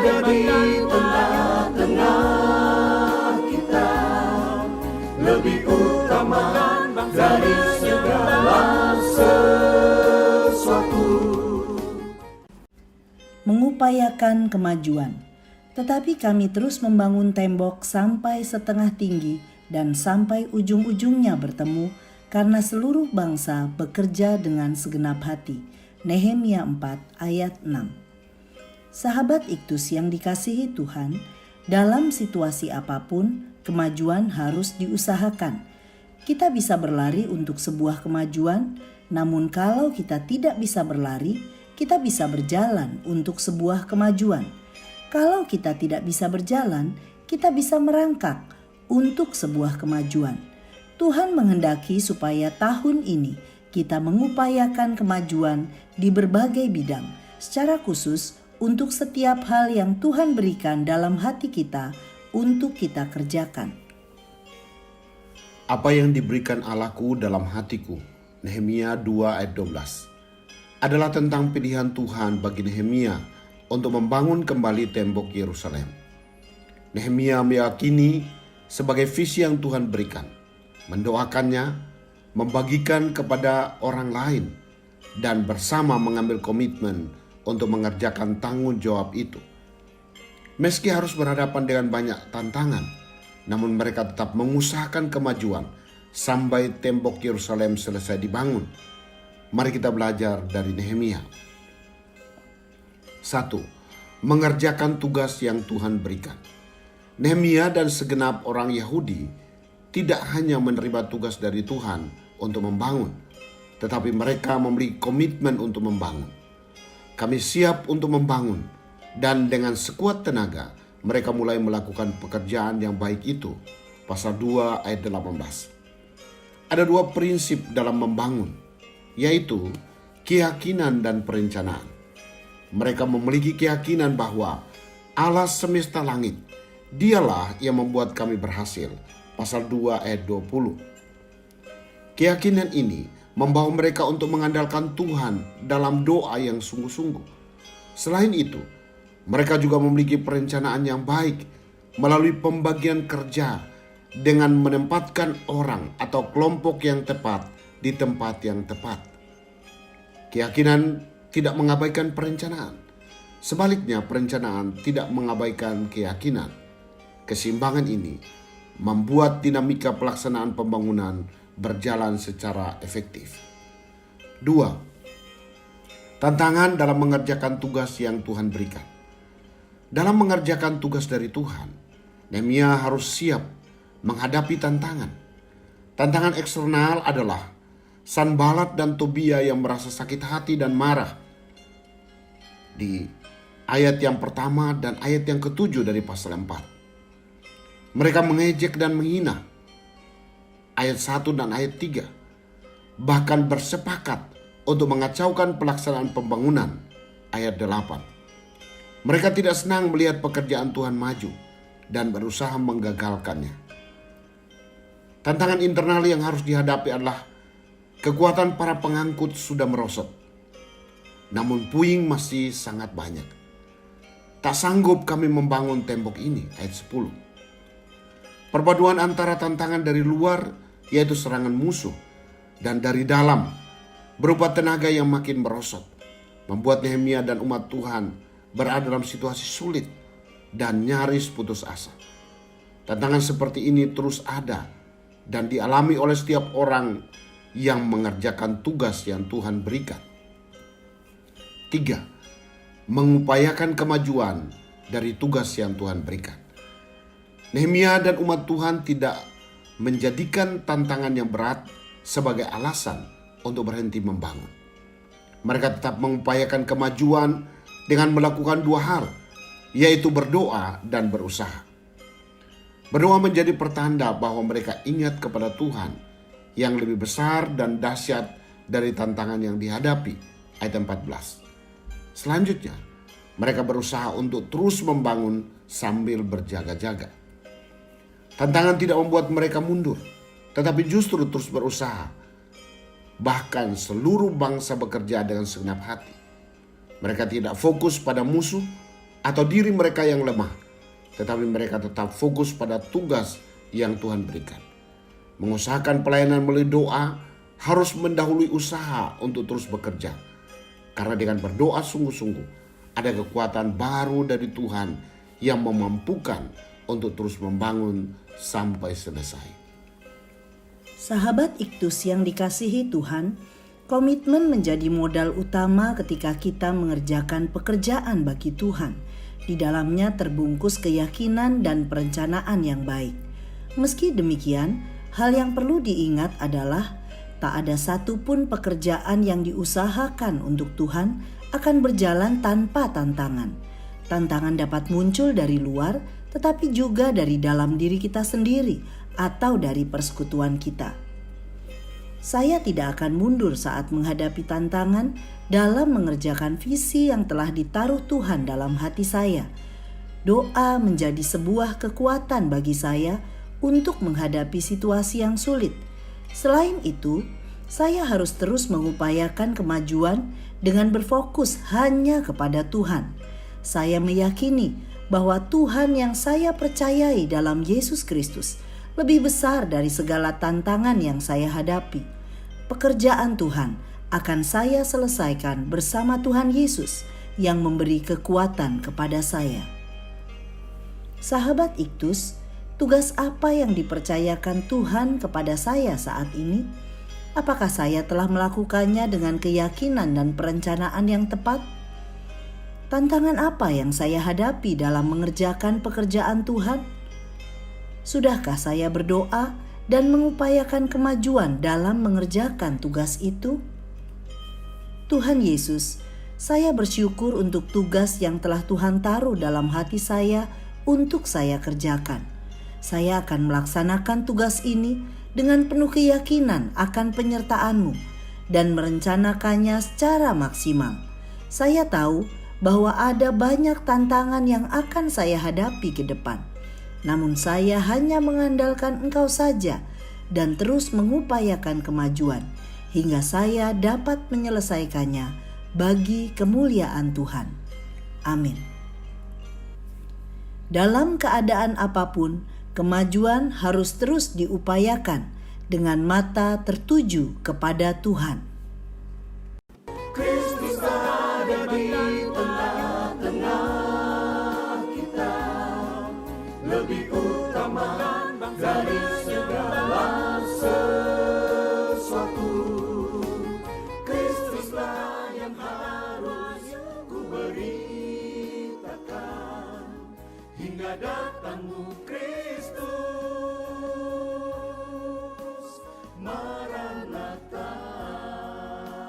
ada di tengah-tengah kita, lebih utama dari segala sesuatu. Mengupayakan kemajuan. Tetapi kami terus membangun tembok sampai setengah tinggi dan sampai ujung-ujungnya bertemu, karena seluruh bangsa bekerja dengan segenap hati. Nehemia 4 ayat 6. Sahabat Iktus yang dikasihi Tuhan, dalam situasi apapun, kemajuan harus diusahakan. Kita bisa berlari untuk sebuah kemajuan, namun kalau kita tidak bisa berlari, kita bisa berjalan untuk sebuah kemajuan. Kalau kita tidak bisa berjalan, kita bisa merangkak untuk sebuah kemajuan. Tuhan menghendaki supaya tahun ini kita mengupayakan kemajuan di berbagai bidang, secara khusus untuk setiap hal yang Tuhan berikan dalam hati kita untuk kita kerjakan. Apa yang diberikan Allahku dalam hatiku, Nehemia 2 ayat 12, adalah tentang pilihan Tuhan bagi Nehemia untuk membangun kembali tembok Yerusalem. Nehemia meyakini sebagai visi yang Tuhan berikan, mendoakannya, membagikan kepada orang lain, dan bersama mengambil komitmen untuk mengerjakan tanggung jawab itu. Meski harus berhadapan dengan banyak tantangan, namun mereka tetap mengusahakan kemajuan sampai tembok Yerusalem selesai dibangun. Mari kita belajar dari Nehemia. 1. Mengerjakan tugas yang Tuhan berikan. Nehemia dan segenap orang Yahudi tidak hanya menerima tugas dari Tuhan untuk membangun, tetapi mereka memiliki komitmen untuk membangun. Kami siap untuk membangun, dan dengan sekuat tenaga mereka mulai melakukan pekerjaan yang baik itu. Pasal 2 ayat 18. Ada dua prinsip dalam membangun, yaitu keyakinan dan perencanaan. Mereka memiliki keyakinan bahwa Allah semesta langit, dialah yang membuat kami berhasil. Pasal 2 ayat 20. Keyakinan ini membawa mereka untuk mengandalkan Tuhan dalam doa yang sungguh-sungguh. Selain itu, mereka juga memiliki perencanaan yang baik melalui pembagian kerja dengan menempatkan orang atau kelompok yang tepat di tempat yang tepat. Keyakinan tidak mengabaikan perencanaan. Sebaliknya, perencanaan tidak mengabaikan keyakinan. Keseimbangan ini membuat dinamika pelaksanaan pembangunan berjalan secara efektif. 2. Tantangan dalam mengerjakan tugas yang Tuhan berikan. Dalam mengerjakan tugas dari Tuhan, Nehemia harus siap menghadapi tantangan. Tantangan eksternal adalah Sanbalat dan Tobia yang merasa sakit hati dan marah. Di ayat yang pertama dan ayat yang ke-7 dari pasal 4. Mereka mengejek dan menghina. Ayat 1 dan ayat 3. Bahkan bersepakat untuk mengacaukan pelaksanaan pembangunan. Ayat 8. Mereka tidak senang melihat pekerjaan Tuhan maju dan berusaha menggagalkannya. Tantangan internal yang harus dihadapi adalah kekuatan para pengangkut sudah merosot, namun puing masih sangat banyak. Tak sanggup kami membangun tembok ini. Ayat 10. Perpaduan antara tantangan dari luar, yaitu serangan musuh, dan dari dalam, berupa tenaga yang makin merosot, membuat Nehemia dan umat Tuhan berada dalam situasi sulit dan nyaris putus asa. Tantangan seperti ini terus ada dan dialami oleh setiap orang yang mengerjakan tugas yang Tuhan berikan. 3. Mengupayakan kemajuan dari tugas yang Tuhan berikan. Nehemia dan umat Tuhan tidak menjadikan tantangan yang berat sebagai alasan untuk berhenti membangun. Mereka tetap mengupayakan kemajuan dengan melakukan dua hal, yaitu berdoa dan berusaha. Berdoa menjadi pertanda bahwa mereka ingat kepada Tuhan yang lebih besar dan dahsyat dari tantangan yang dihadapi. Ayat 14. Selanjutnya, mereka berusaha untuk terus membangun sambil berjaga-jaga. Tantangan tidak membuat mereka mundur, tetapi justru terus berusaha. Bahkan seluruh bangsa bekerja dengan segenap hati. Mereka tidak fokus pada musuh atau diri mereka yang lemah, tetapi mereka tetap fokus pada tugas yang Tuhan berikan. Mengusahakan pelayanan melalui doa harus mendahului usaha untuk terus bekerja. Karena dengan berdoa sungguh-sungguh, ada kekuatan baru dari Tuhan yang memampukan untuk terus membangun sampai selesai. Sahabat Iktus yang dikasihi Tuhan, komitmen menjadi modal utama ketika kita mengerjakan pekerjaan bagi Tuhan. Di dalamnya terbungkus keyakinan dan perencanaan yang baik. Meski demikian, hal yang perlu diingat adalah tak ada satupun pekerjaan yang diusahakan untuk Tuhan akan berjalan tanpa tantangan. Tantangan dapat muncul dari luar, tetapi juga dari dalam diri kita sendiri atau dari persekutuan kita. Saya tidak akan mundur saat menghadapi tantangan dalam mengerjakan visi yang telah ditaruh Tuhan dalam hati saya. Doa menjadi sebuah kekuatan bagi saya untuk menghadapi situasi yang sulit. Selain itu, saya harus terus mengupayakan kemajuan dengan berfokus hanya kepada Tuhan. Saya meyakini bahwa Tuhan yang saya percayai dalam Yesus Kristus lebih besar dari segala tantangan yang saya hadapi. Pekerjaan Tuhan akan saya selesaikan bersama Tuhan Yesus yang memberi kekuatan kepada saya. Sahabat Iktus, tugas apa yang dipercayakan Tuhan kepada saya saat ini? Apakah saya telah melakukannya dengan keyakinan dan perencanaan yang tepat? Tantangan apa yang saya hadapi dalam mengerjakan pekerjaan Tuhan? Sudahkah saya berdoa dan mengupayakan kemajuan dalam mengerjakan tugas itu? Tuhan Yesus, saya bersyukur untuk tugas yang telah Tuhan taruh dalam hati saya untuk saya kerjakan. Saya akan melaksanakan tugas ini dengan penuh keyakinan akan penyertaan-Mu dan merencanakannya secara maksimal. Saya tahu bahwa ada banyak tantangan yang akan saya hadapi ke depan. Namun saya hanya mengandalkan Engkau saja dan terus mengupayakan kemajuan hingga saya dapat menyelesaikannya bagi kemuliaan Tuhan. Amin. Dalam keadaan apapun, kemajuan harus terus diupayakan dengan mata tertuju kepada Tuhan. Kristus ada di tengah-tengah kita, lebih utama dari segala sesuatu. Kristuslah yang harus ku beritakan hingga datangmu Kristus.